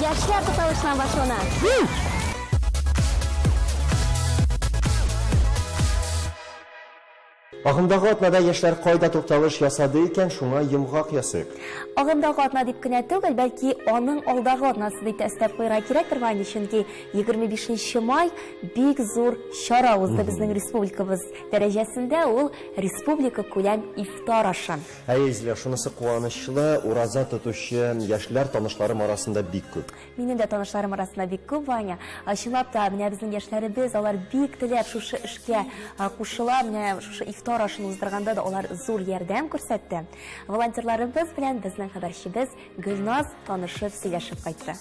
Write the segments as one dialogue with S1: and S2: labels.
S1: Яшьләр тукталышына башлана.
S2: Ағымдағы атнада яшьләр кайда тукталыш ясады икән, шуңа йомгак ясыйк.
S1: Ағымдағы атна дип кенә түгел, бәлки аның алдағы атнасы дип әстәп куйырга кирәк торган, чөнки 25 май бик зур чара узды безнең республикабыз дәрәҗәсендә, ул республика күләм ифтар ашын.
S2: Әйзләр, шунысы куанычлы, ураза тотучы яшьләр танышларым арасында бик күп.
S1: Минем дә танышларым арасында бик күп, Ваня. Чынлап та, менә безнең яшьләребез, алар бик теләп шушы эшкә кушыла, менә шушы ифтар ашын уздырганда да алар зур ярдәм күрсәтте. Волонтерларыбыз белән безнең хәбәрчебез Гөлназ танышып, сөйләшеп кайтты.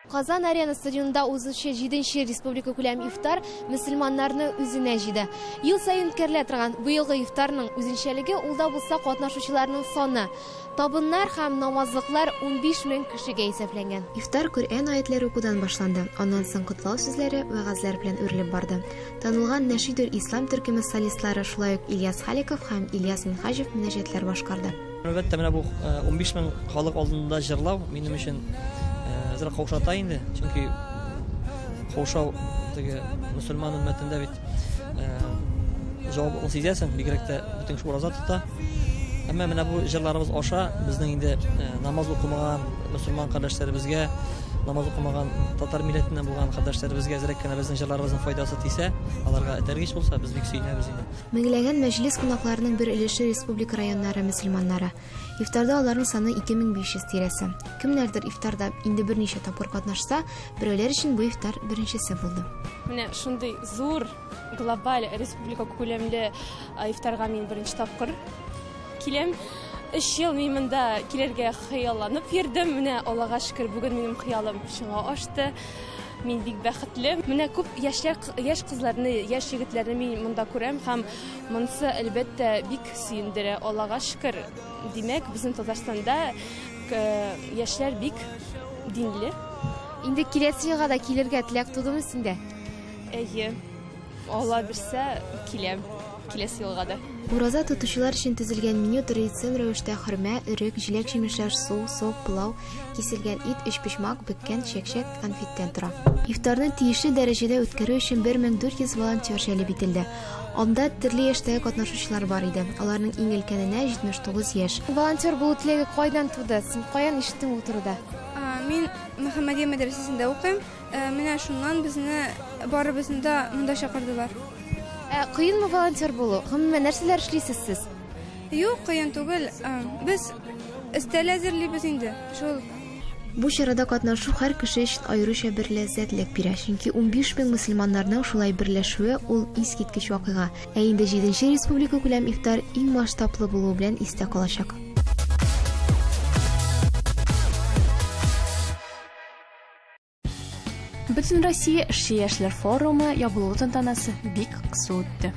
S3: Казан арена стадионында узучы 7-нче республика күләм ифтар мөселманнарны үзенә җыйды. Ел саен үткәрелә торган бу елгы ифтарның үзенчәлеге улда булса катнашучыларның саны. Табыннар һәм намазлыклар 15 мең кешегә исәпләнгән. Ифтар Коръән аятлары укудан башланды. Аннан соң котлау сүзләре, вәгазьләр белән үрелеп барды. Танылган Нәшидер Ислам төркеме солистлары шулай ук Ильяс Халиков һәм Ильяс Минхаҗев мөнәҗәтләр башкарды.
S4: Әлбәттә, менә бу 15 мең халык алдында җырлау минем өчен Зра каушата инде, чөнки каушау теге мөселман өммәтендә бит җаваплы сизәсең, бигрәк тә бөтен шу ураза тота. Әмма менә бу җырларыбыз аша безнең инде намаз укымаган мөселман кардәшләребезгә, намаз укымаган татар милләтеннән булган кардәшләребезгә зрәк кенә безнең җырларыбызның файдасы тисә, аларга этәргеч булса, без бик сөенәбез инде.
S3: Меңләгән мәҗлес кунакларының бер өлеше республика районнары мөселманнары. Ифтарда аларның саны 2500 тирәсе. Кемнәрдер ифтарда инде берничә тапкыр катнашса, берәүләр өчен бу ифтар беренчесе булды.
S5: Менә шундый зур глобаль республика күләмле ифтарга мин беренче тапкыр киләм. 3 ел мин монда килергә хыялланып йөрдем. Менә Аллага шөкер, бүген минем хыялым чынга ашты. Мин бик бәхетле. Менә күп яшь кызларны, яшь егетләрне мин монда күрәм һәм монысы әлбәттә бик сөендерә. Аллага шөкер. Димәк, безнең Татарстанда яшьләр бик динле.
S3: Инде киләсе елга да килергә теләк тудымы синдә?
S5: Әйе. Алла бирсә, киләм. Киләсе елга да.
S3: Ураза тотучылар өчен төзелгән меню традицион рәвештә хөрмә, өрек, җиләк-җимешләр, су, сок, пылау, киселгән ит, 3 пишмак, бөккән чәкчәк, конфеттан тора. Ифтарны тиешле дәрәҗәдә үткәрү өчен 1400 волонтер җәлеп ителде. Анда төрле яшьтәге катнашучылар бар иде. Аларның иң өлкәненә 79 яшь. Волонтер булу теләге кайдан туды? Син каян ишеттең ул турыда?
S6: Мин Мөхәммәдия мәдрәсәсендә укыйм. Менә шуннан безне барыбызны да монда чакырдылар.
S3: Кыйынмы волонтер булу? Гомумән нәрсәләр эшлисез сез?
S6: Юк, кыен түгел. Без өстәл әзерлибез инде. Шул.
S3: Бу чарада катнашу һәр кеше өчен аеруча бер ләззәтлек бирә, чөнки 15 мең мөселманнарның шулай берләшүе ул искиткеч вакыйга. Ә инде 7-нче республика күләм ифтар иң масштаблы булуы белән истә калачак.
S7: Бөтен Россия эшче яшьләр форумы ябылу тантанасы бик кыска үтте.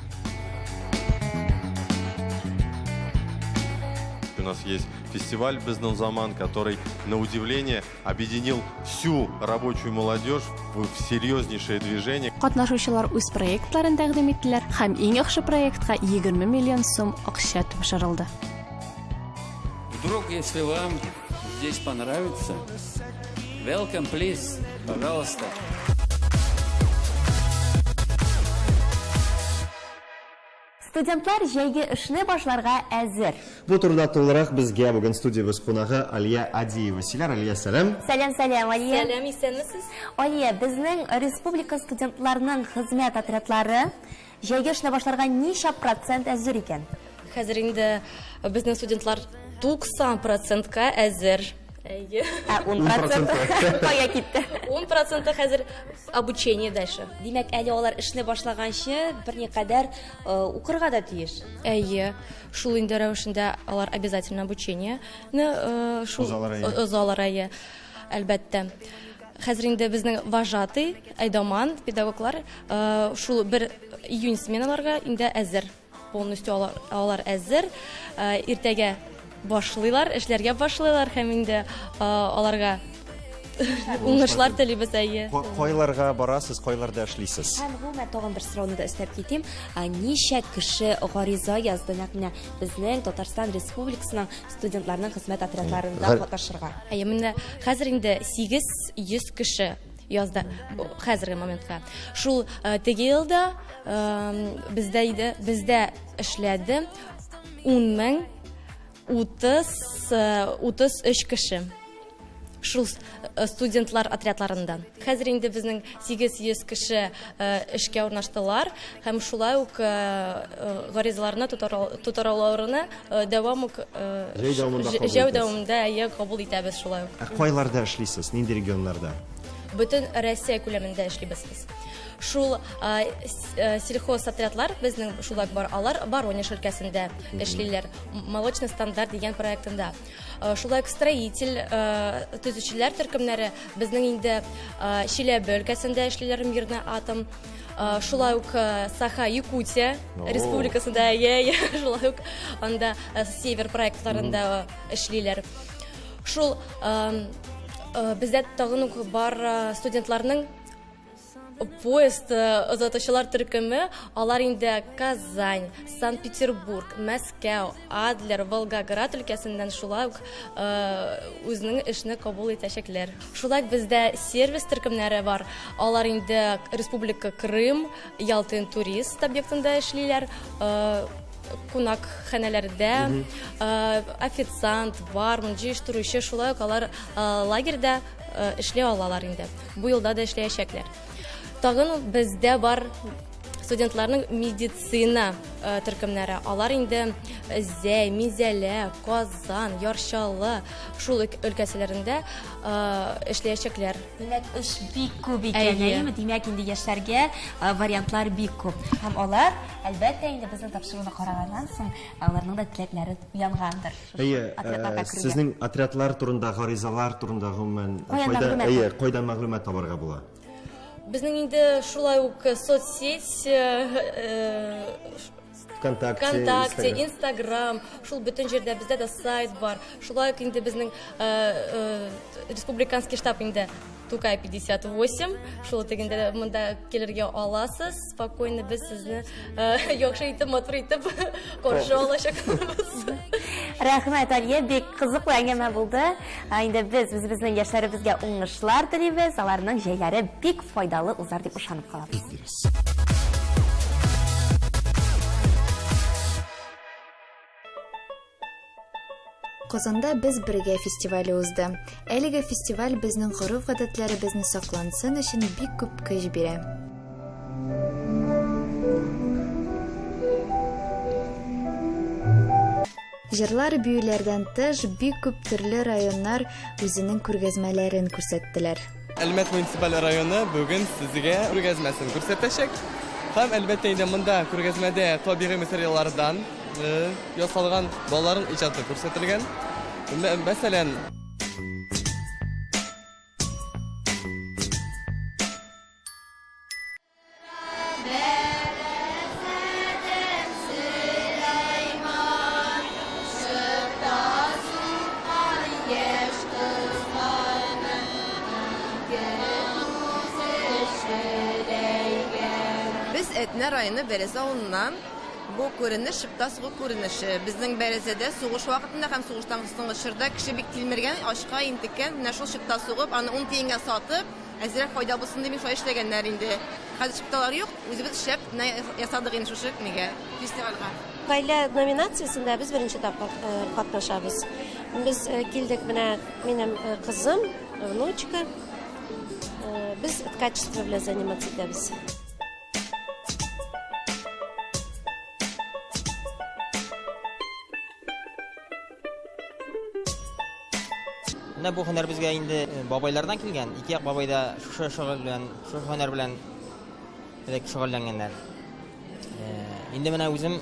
S8: У нас есть фестиваль «Бездон Заман», который, на удивление, объединил всю рабочую молодежь в серьезнейшее движение.
S7: Катнашучылар үз проектларын тәкъдим иттеләр һәм иң яхшы проектка 20 миллион сум акча тапшырылды.
S9: Вдруг, если вам здесь понравится, welcome, please, пожалуйста.
S1: Студентлар җәйге эшне башларга әзер.
S2: Бу турыда тулырак безгә бүген студиябыз кунагы Алия Адиева. Силәр, Алия, сәлам.
S1: Сәлам, Алия.
S5: Сәлам, исәнмесез?
S1: Алия, безнең республика студентларының хезмәт отрядлары җәйге эшне башларга ничә процент әзер икән?
S5: Хәзер инде безнең студентлар 90%ка әзер. Әйе.
S1: 10% кая китте?
S5: 10% хәзер обучение дальше.
S1: Димәк, әле алар эшне башлаганчы берникадәр укырга да тиеш.
S5: Әйе, шул инде рәвешендә алар обязательно обучение узалар, әйе, әлбәттә. Хәзер инде безнең вожатый, Айдаман, педагоглар шул 1 июнь сменаларга инде әзер. Полностью алар әзер. Иртәгә башлыйлар, эшләргә башлыйлар һәм инде аларга уңышлар телибез, әйе.
S2: Кайларга барасыз, кайларда эшлисез?
S1: Һәм гомумән тагын бер сорауны да өстәп китим. Ничә кеше гариза язды нәкъ безнең Татарстан Республикасының студентларының хезмәт отрядларында катнашырга?
S5: Әйе, менә хәзер инде 800 кеше язды хәзерге моментка. Шул теге елда бездә эшләде 10,33 кеше. Шул студентлар отрядларындан. Хәзер инде безнең 800 кеше эшкә урнаштылар һәм шулай ук гаризаларны тутыруларны дәвам дәвамында кабул итәбез шулай ук.
S2: Кайларда эшлисез? Нинди регионнарда?
S5: Бөтен Россия күләмендә эшлибез. Шул сельхоз отрядлар безнең шулай бар, алар Воронеж өлкәсендә эшлиләр. Молочный стандарт дигән проектында. Шулай строитель төзүчеләр төркемнәре безнең инде Чиләбе өлкәсендә эшлиләр, Мирный атом. Шулай ук Саха-Якутия республикасында, шулай ук анда север проектларында эшлиләр. Шул бездә тагын ук бар студентларның поезд озатучылар төркеме, алар инде Казань, Санкт-Петербург, Мәскәү, Адлер, Волгоград өлкәсеннән шулай ук үзенең эшне кабул итәчәкләр. Шулай бездә сервис төркемнәре бар. Алар инде Республика Крым, Ялтын турист объектында эшлиләр. Кунак хәнәләрдә, официант, бармен, җыештыручы, шулай ук алар лагерьдә эшли алалар инде. Бу елда да эшләячәкләр. Тагын бездә бар студентларның медицина төркемнәре. Алар инде Зәй, Мизәлә, Казан, Ярчалы, шул өлкәселәрендә эшләячәкләр.
S1: Димәк, эш бик күп икән, димәк, инде яшьләргә вариантлар бик күп. Һәм алар, әлбәттә, инде безнең тапшыруны караганнан соң, аларның да теләкләре уянгандыр.
S2: Сезнең отрядлар турында, гаризалар турында гомумән кайдан мәгълүмат табарга була?
S5: Безнең инде шулай ук соцсеть, ВКонтакте, Инстаграм, шул бөтен җирдә бездә дә сайт бар. Шулай ук инде безнең республиканский штаб инде Тукай 58, шул тегендә монда килергә аласыз, спокойно без сезне яхшы итеп, матур итеп каршы алачакбыз.
S1: Рәхмәт, Алия, бик кызыклы әңгәмә булды. Инде безнең яшьләребезгә уңышлар телибез, аларның җәйләре бик файдалы узар дип ышанып калабыз.
S10: Казанда без бергә фестивале узды. Әлеге фестиваль безнең гореф-гадәтләребезне саклансын өчен бик күп көч бирә. Җырлар биюләрдән тыш бик күп төрле районнар үзенең күргәзмәләрен күрсәттеләр.
S11: Әлмәт муниципаль районы бүген сезгә күргәзмәсен күрсәтәчәк. Һәм әлбәттә инде монда күргәзмәдә табигый материаллардан ясалган балаларның иҗаты күрсәтелгән. Мәсәлән,
S12: Без Этне районы Бәрәз авылыннан бу күренеш шыпта сугу күренеше. Безнең Бәрәзәдә сугыш вакытында һәм сугыштан соңгы чорда кеше бик тилмергән, ашка интеккән, менә шул шыпта сугып, аны 10 тиенгә сатып, әзрәк файда булсын дип шулай эшләгәннәр инде. Хәзер шыпталар юк, үзебез эшләп, ясадык инде шушы нигә фестивальгә.
S13: Гаилә номинациясендә без беренче тапкыр катнашабыз. Без килдек, менә минем кызым, внучка. Без качество белән заниматься итәбез.
S14: Менә бу һөнәр безгә инде бабайлардан килгән. Ике як бабай да шушы шөгыль белән, шушы һөнәр белән шөгыльләнгәннәр. Инде менә үзем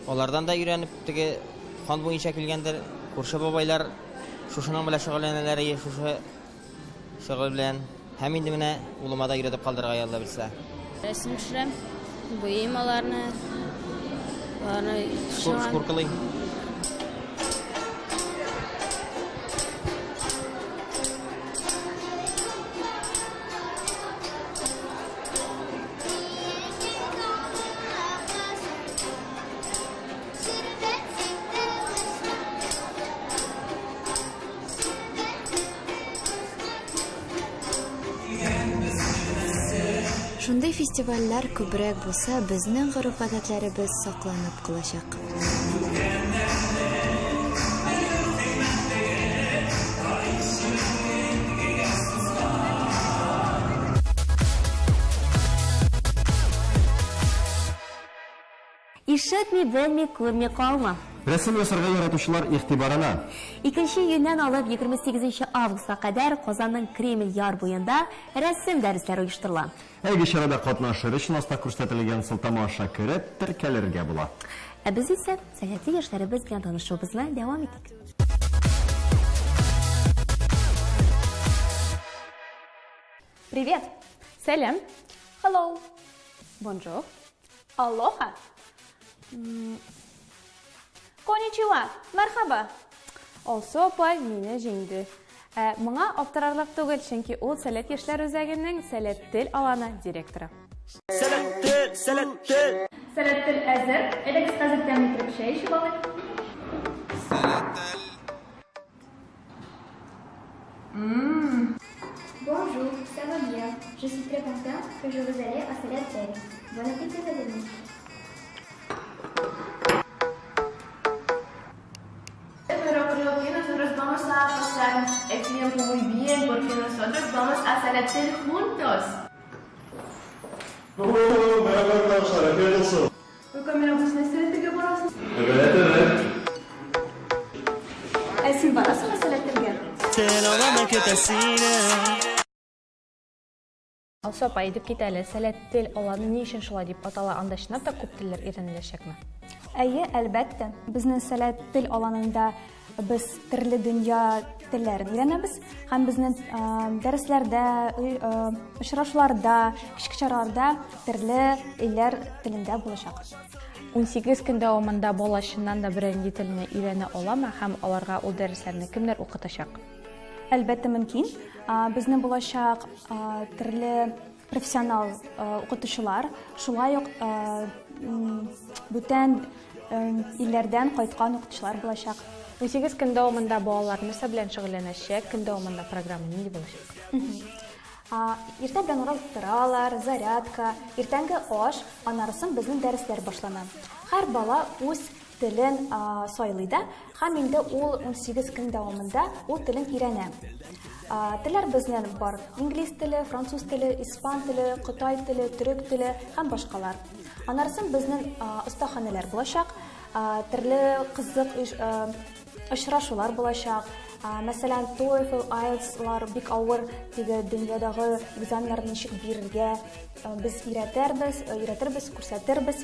S14: алардан да өйрәнеп, теге хан буенча килгәндер. Күрше бабайлар шушының белән шөгыльләнәләр, шушы шөгыль белән. Һәм инде менә улыма да өйрәтеп калдырырга ялла белсә.
S15: Рәсем төшерәм, буйым аларны.
S14: Шуркылый.
S10: Шундай фестивальләр күбрәк булса, безнең гореф-гадәтләребез сакланып калачак.
S1: Ишетми, белми, күрми калма.
S2: Рәсем ясарга яратучылар игътибарына.
S1: 2 июньнән алып 28 августка кадәр Казанның Кремль яр буенда рәсем дәресләре оештырыла.
S2: Әйге чарада катнашыр өчен аста күрсәтелгән сылтамаша кереп теркәлергә була.
S1: Ә без исә сәләтле яшьләребез белән танышуыбызны дәвам итик.
S16: Привет! Сәлем! Hello! Bonjour! Aloha! Konnichiwa! Marhaba! Алсу апай мине җиңде. Моңа аптырарлык түгел, чөнки ул Сәләт яшьләр үзәгенең Сәләт тел аланы директоры.
S17: Сәләт тел!
S16: Сәләт тел әзер. Элек хәзер тәмле итеп чәй эчеп алыйк.
S18: Bonjour, ça va bien. Je suis très content que je vous allez à Salat Tel. Bon appétit, les amis.
S19: Pero creo que nosotros vamos a pasar el tiempo muy bien porque nosotros vamos a Salat Tel juntos.
S17: Merhaba arkadaşlar, afiyet olsun.
S19: Bu kameramız ne Salat'e burası?
S17: Evet.
S16: Син барасыңмы Сәләт телгә? Алсу апа, әйтеп кит әле, Сәләт тел аланы ни өчен шулай дип атала, анда чынлап та күп телләр өйрәнеләчәкме?
S20: Әйе, әлбәттә. Безнең Сәләт тел аланында без төрле дөнья телләрен өйрәнәбез һәм безнең дәресләрдә, очрашуларда, кичке чараларда төрле илләр телендә булачак.
S16: 18 көн дәвамында бала чыннан да беренче телне өйрәнә аламы һәм аларга ул дәресләрне кемнәр укытачак?
S20: Әлбәттә мөмкин. Безнең булачак төрле профессионал укытучылар, шулай ук бүтән илләрдән кайткан укытучылар булачак.
S16: 18 көн дәвамында балалар нәрсә белән шөгыльләнәчәк? Көн дәвамында программа нинди булачак?
S20: Иртә белән урал торалар, зарядка, иртәнге аш, аннан безнең дәресләр башлана. Һәр бала үз телен сайлый да, һәм инде ул 18 көн дәвамында ул телен өйрәнә. Телләр безнең бар: инглиз теле, француз теле, испан теле, кытай теле, төрек теле һәм башкалар. Аннан безнең остаханәләр булачак, төрле кызык очрашулар булачак. Мәсәлән, TOEFL, IELTS-лар бик авыр, теге дөньядагы экзаменнарны ничек бирергә без өйрәтербез, күрсәтербез.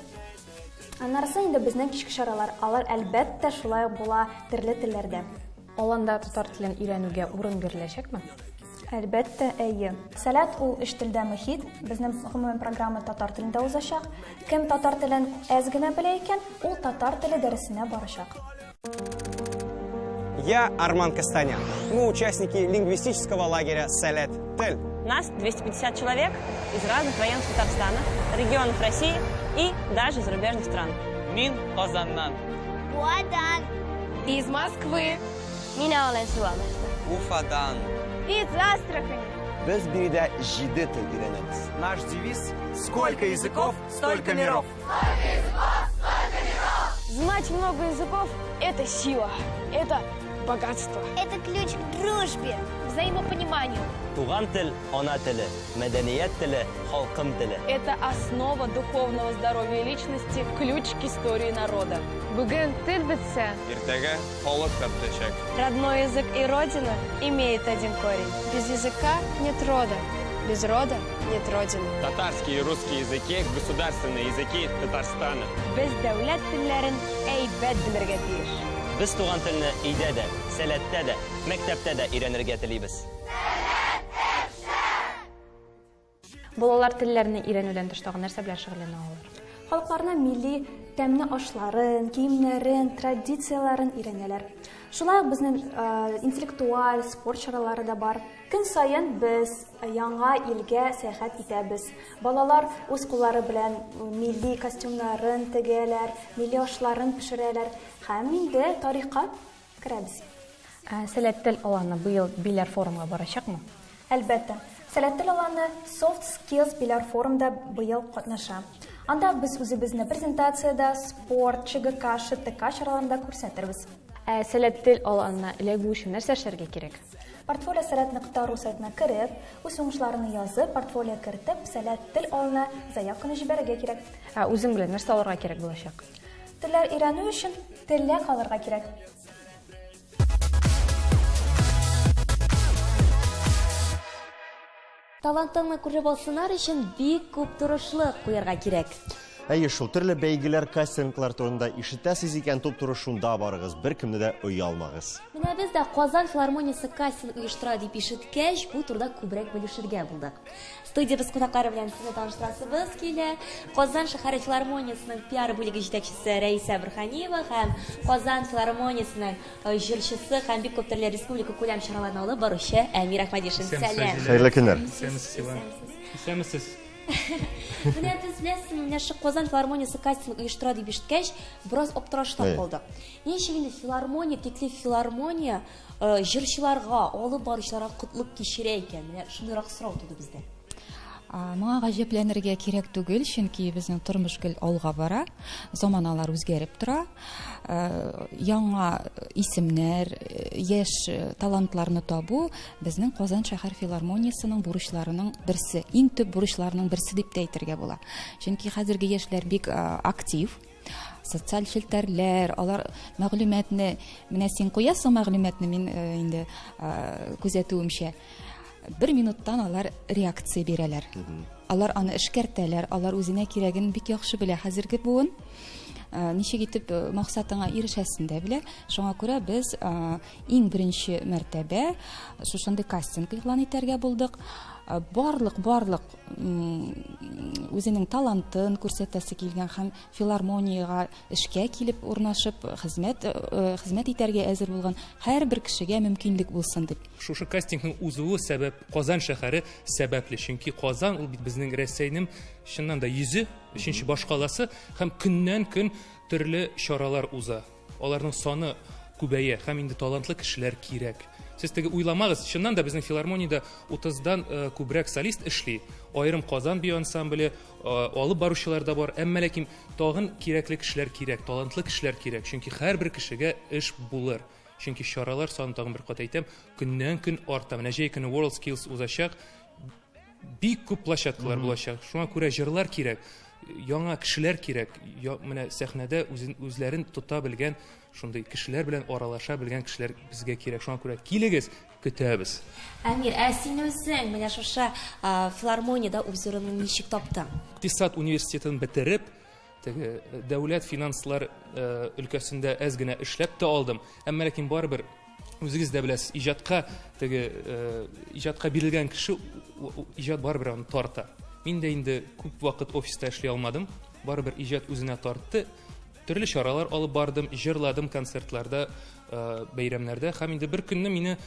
S20: Аннан инде безнең кичке чаралар, алар әлбәттә шулай була төрле телләрдә.
S16: Аланда татар телен өйрәнүгә урын биреләчәкме?
S20: Әлбәттә, әйе. Сәләт ул эш телдә мөхит. Безнең гомумән программа татар телендә узачак. Кем татар телен әз генә белә икән, ул татар теле дәресенә барачак.
S21: Я Арман Кастанян. Мы участники лингвистического лагеря Сәләт Тел.
S22: Нас 250 человек из разных районов Татарстана, регионов России и даже зарубежных стран.
S23: Мин Казаннан.
S18: Буадан.
S22: Из Москвы.
S18: Меня Олен Суалышты.
S23: Уфадан.
S18: Из Астрахани.
S21: Без биредә җиде тел өйрәнәбез.
S23: Наш девиз – сколько языков, столько миров.
S18: Знать много языков – это сила, это
S3: богатства.
S4: Это ключ к дружбе, взаимопониманию.
S17: Туган тел, ана теле, мәдәният теле, халкым теле.
S3: Это основа духовного здоровья личности, ключ к истории народа.
S19: Бүген тел бетсә,
S11: Иртәгә халык тәптәшәк.
S4: Родной язык и родина имеют один корень. Без языка нет рода, без рода нет родины.
S11: Татарский и русский языки – государственные языки Татарстана.
S4: Без дәүләт телләрен әйбәт белергә тиеш.
S17: Без туган телне өйдә дә, сәләттә дә, мәктәптә дә өйрәнергә телибез.
S16: Балалар телләрне өйрәнүдән тыш тагын нәрсә белән шөгыльләнә алалар?
S20: Халыкларның милли тәмле ашларын, киемнәрен, традицияларын өйрәнәләр. Шулай ук безнең интеллектуаль спорт чаралары да бар. Көн саен без яңа илгә сәяхәт итәбез. Балалар үз куллары белән милли костюмнарын тегәләр, милли ашларын пешерәләр һәм инде тарихка керәбез.
S16: Сәләт тел аланы быел Биләр форумга барачакмы?
S20: Әлбәттә. Сәләт тел аланы Soft Skills Биләр форумда быел катнаша. Анда біз үзебезне презентацияда, спорт, ЧГК, ШТК чараларында күрсәтербез.
S16: Сәләт тел аланына эләгү өчен нәрсә эшләргә кирәк?
S20: Портфолио сәләт.ру сайтына кереп, үз уңышларны язып, портфолио кертеп, сәләт тел алына заявканы җибәрергә кирәк.
S16: Үзең белән нәрсә алырга кирәк булачак?
S20: Телләр өйрәнү өчен телләр алырга кирәк.
S1: Талантыңны күреп алсыннар өчен бик күп тырышлык куярга кирәк.
S2: Әйе, шул төрле бәйгеләр, кастинглар турында ишетәсез икән, туп-туры шунда барыгыз, бер кемне дә оялмагыз.
S1: Менә без дә Казан филармониясе кастинг оештыра дип ишеткәч, бу турда күбрәк белешергә булдык. Студиябыз кунаклары белән сезне таныштырасыбыз килә. Казан шәһәр филармониясенең пиар бүлеге җитәкчесе Рәйсә Бөрханиева һәм Казан филармониясенең җырчысы һәм бик күп төрле республика күләм чараларына алып баручы Әмир Әхмәдишин. Сәлам.
S2: Хәерле көннәр.
S6: Исәмсез.
S1: Менә без беләсез, менә шу Казан филармониясе кастинг оештыра дип ишеткәч, бераз аптырашта калдык. Ничек инде филармония, тикле филармония җырчыларга, алып баручыларга котлык кичерә икән? Менә шундыйрак сорау туды бездә.
S24: Моңа гаҗәпләнергә кирәк түгел, чөнки безнең тормыш гел алга бара, заманалар үзгәреп тора. Яңа исемнәр, яшь талантларны табу безнең Казан шәһәр филармониясенең бурычларының берсе, иң төп бурычларының берсе дип әйтергә була. Чөнки хәзерге яшьләр бик актив. Социаль челтәрләр, алар мәгълүматны, менә син куясың мәгълүматны, мин инде күзәтүемчә 1 минуттан алар реакция бирәләр. Алар аны эшкәртәләр, алар үзенә кирәген бик яхшы белә. Хәзерге буын ничек итеп максатыңа ирешәсен дә белә. Шуңа күрә без иң беренче мәртәбә шушындый кастинг игълан итәргә булдык. Барлык үзенең талантын күрсәтәсе килгән һәм филармониягә эшкә килеп урнашып, хезмәт итәргә әзер булган һәрбер кешегә мөмкинлек булсын дип.
S6: Шушы кастингның узуы сәбәп Казан шәһәре сәбәпле, чөнки Казан ул бит безнең Рәсәйнең чыннан да йөзе, өченче баш каласы һәм көннән-көн төрле чаралар уза. Аларның саны күбәя һәм инде талантлы кешеләр кирәк. Сез теге уйламагыз, чыннан да безнең филармониядә 30-дан күбрәк солист эшли. Аерым Казан бию ансамбле алып баручылар да бар, әмма ләкин тагын кирәкле кешеләр кирәк, талантлы кешеләр кирәк, чөнки һәрбер кешегә эш булыр. Чөнки чаралар саны тагын бер кат әйтәм, көннән-көн арта. Менә җәй көне World Skills узачак, бик күп площадкалар булачак. Шуңа күрә җырлар кирәк, яңа кешеләр кирәк. Менә сәхнәдә үзләрен тота белгән, шундый кешеләр белән аралаша белгән кешеләр безгә кирәк. Шуңа күрә килегез, көтәбез.
S1: Әмир, син үзең менә шушы филармониядә үз урыныңны ничек таптың?
S6: Икътисад университетын бетереп, теге дәүләт финанслар өлкәсендә әз генә эшләп тә алдым. Әмма ләкин барыбер үзегез дә беләсез, иҗатка бирелгән кеше иҗат барыбер аны тарта. Мин дә инде күп вакыт офиста эшли алмадым. Барыбер иҗат үзенә тартты. Төрле чаралар алып бардым, җырладым концертларда, бәйрәмнәрдә. Һәм инде бер көнне мине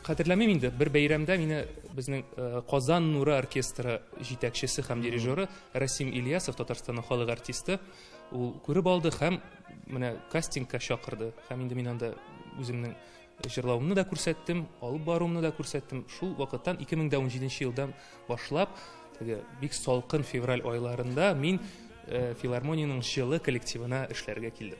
S6: хәтерләмим инде, бер бәйрәмдә мине безнең Казан Нуры оркестры җитәкчесе һәм дирижеры Расим Ильясов, Татарстанның халык артисты, ул күреп алды һәм менә кастингка чакырды. Һәм инде мин анда үземнең җырлавымны да күрсәттем, алып баруымны да күрсәттем. Шул вакыттан 2017 елдан башлап, теге бик салкын февраль айларында мин филармониянең җылы коллективына эшләргә килдем.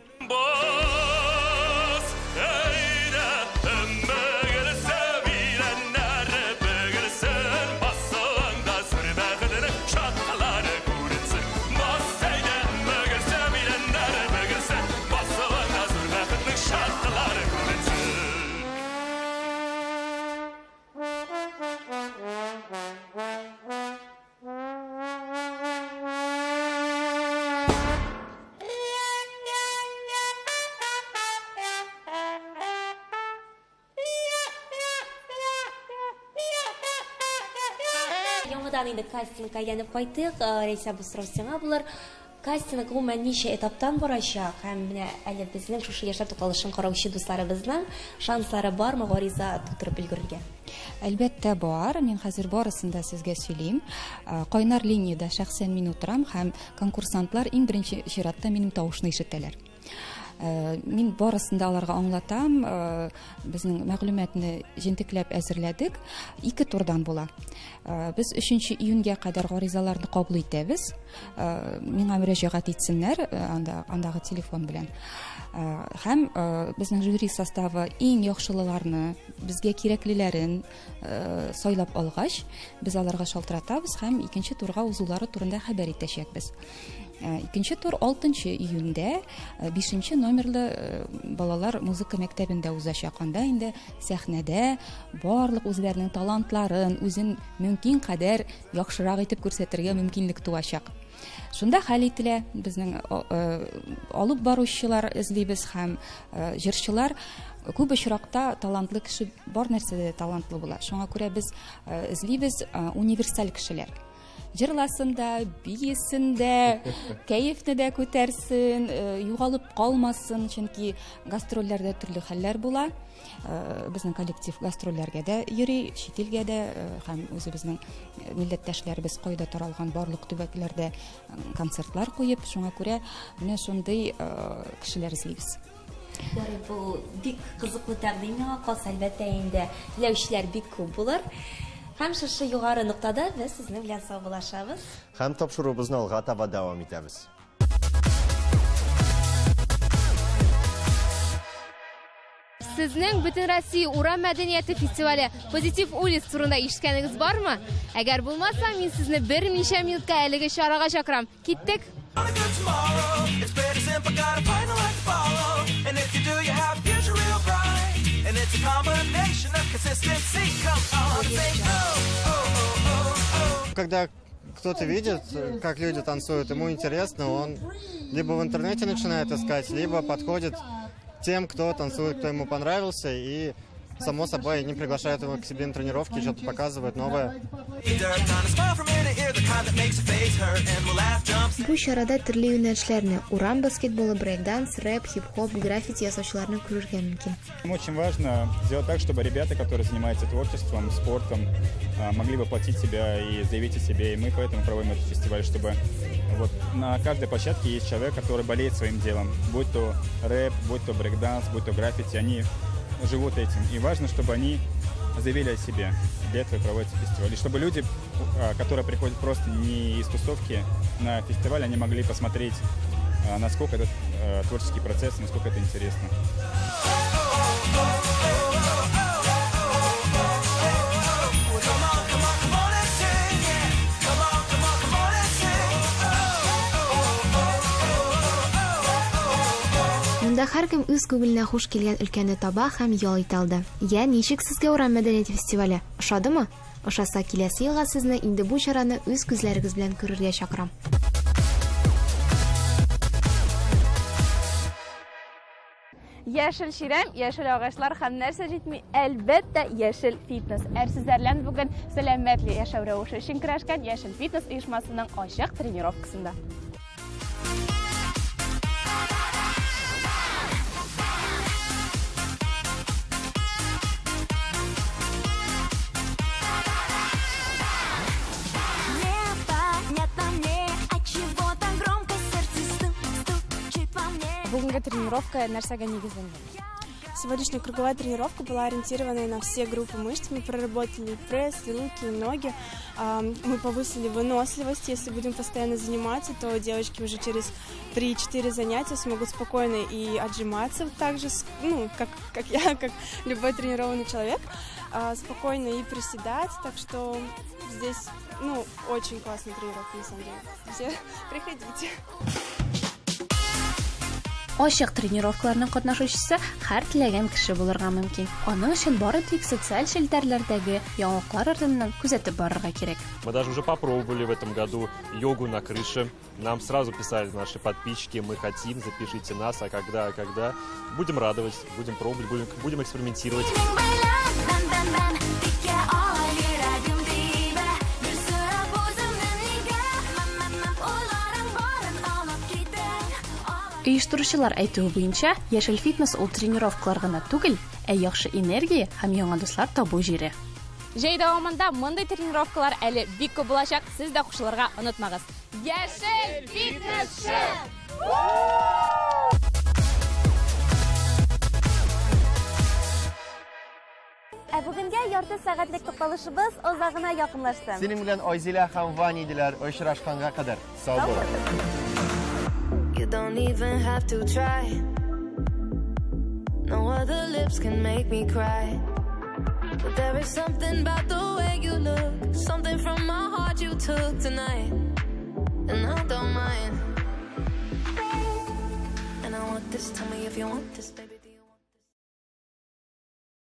S1: Яңадан инде кастингка әйләнеп кайттык. Рәйсә, бу сорау сиңа булыр. Кастинг гомумән ничә этаптан барачак? Һәм менә әле безнең шушы яшьләр тукталышын караучы дусларыбызның шанслары бармы гариза тутырып өлгерергә?
S24: Әлбәттә бар. Мин хәзер барысын да сезгә сөйлим. Кайнар линиядә шәхсән мин утырам һәм конкурсантлар иң беренче чиратта минем тавышны ишетәләр. Мин барысын да аларга аңлатам. Безнең мәгълүматны җентекләп әзерләдек. 2 турдан була. Без 3 июньгә кадәр гаризаларны кабул итәбез. Миңа мөрәҗәгать итсеннәр андагы телефон белән. Һәм безнең жюри составы иң яхшылыларны, безгә кирәклеләрен сайлап алгач, без аларга шалтыратабыз һәм 2нче турга узулары турында хәбәр итәчәкбез. 2нче тур 6 июньдә 5 номерлы балалар музыка мәктәбендә узачак. Анда инде сәхнәдә барлык үзләренең талантларын үзен мөмкин кадәр яхшырак итеп күрсәтергә мөмкинлек туачак. Шунда хәл ителә, безнең алып баручылар эзлибез һәм җырчылар күп очракта талантлы кеше бар нәрсәдә талантлы була. Шуңа күрә без эзлибез универсаль кешеләр. Җырласын да, биясен дә, кәефне дә күтәрсен, югалып калмасын, чөнки гастрольләрдә төрле хәлләр була. Безнең коллектив гастрольләргә дә йөри, чит илгә дә һәм үзебезнең милләттәшләребез кайда таралган барлык төбәкләрдә концертлар куеп, шуңа күрә менә шундый кешеләр эзлибез.
S1: Бу бик кызыклы тәкъдим миңа калса, әлбәттә инде теләүчеләр бик күп булыр. Һәм шушы югары нуктада без сезнең белән саубуллашабыз.
S2: Һәм тапшыруыбызны алга таба дәвам итәбез.
S16: Сезнең Бөтен Россия урам мәдәнияте фестивале Позитив улиц турында ишеткәнегез бармы? Әгәр булмаса, мин сезне берничә минутка әлеге чарага чакырам. Киттек!
S5: Когда кто-то видит, как люди танцуют, ему интересно, он либо в интернете начинает искать, либо подходит тем, кто танцует, кто ему понравился, и, само собой, они приглашают его к себе на тренировки, что-то показывают новое.
S7: Бу чарада төрле юнәлешләрне урам баскетболы, брейк-данс, рэп, хип-хоп, граффити ясаучыларны күрергә мөмкин.
S8: Очень важно сделать так, чтобы ребята, которые занимаются творчеством, спортом, могли воплотить себя и заявить о себе. И мы поэтому проводим этот фестиваль, чтобы вот на каждой площадке есть человек, который болеет своим делом. Будь то рэп, будь то брейк-данс, будь то граффити, они живут этим. И важно, чтобы они заявили о себе. Для этого проводится фестиваль. И чтобы люди, которые приходят просто не из тусовки на фестиваль, они могли посмотреть, насколько этот творческий процесс, насколько это интересно.
S7: Монда һәркем үз күңеленә хуш килгән өлкәнне таба һәм ял итә алды. Я ничек сезгә урам мәдәнияте фестивале? Ошадымы? Ошаса, киләсе елга сезне инде бу чараны үз күзләрегез белән күрергә чакырам.
S16: Яшел чирәм, яшел агачлар һәм нәрсә җитми, әлбәттә яшел фитнес. Әрсезләрлән бүген сәламәтле яшәү рәвеше өчен көрәшкән яшел фитнес оешмасының ачык тренировкасында. Бүгенге тренировка нәрсәгә нигезләнгән?
S9: Сегодняшняя круговая тренировка была ориентирована на все группы мышц. Мы проработали и пресс, и руки, и ноги. Мы повысили выносливость. Если будем постоянно заниматься, то девочки уже через 3-4 занятия смогут спокойно и отжиматься, так же, как я, как любой тренированный человек, спокойно и приседать. Так что здесь, очень классная тренировка, на самом деле. Все приходите.
S1: Ачык тренировкаларның катнашучысы һәр теләгән кеше булырга мөмкин. Аның өчен бары тик социаль челтәрләрдәге яңалыклар артыннан күзәтеп барырга кирәк.
S25: Мы даже уже попробовали в этом году йогу на крыше. Нам сразу писали наши подписчики: мы хотим, запишите нас, а когда. Будем радовать, будем пробовать, будем экспериментировать.
S16: Оештыручылар әйтүе буенча, яшел фитнес ул тренировкалар гына түгел, яхшы энергия һәм яңа дуслар табу җире. Җәй дәвамында мондый тренировкалар әле бик күп булачак, сез дә кушылырга онытмагыз. Яшел фитнес!
S1: Бүгенгә ярты сәгатьлек тукталышыбыз озагына якынлашты.
S2: Синең белән Айзилә һәм Ваня иделәр очрашканга кадәр. Сау булыгыз.
S10: You don't even have to try. No other lips can make me cry. But there is something about the way you look, something from my heart you took tonight, and I don't mind. And I want this, tell me if you want this, baby.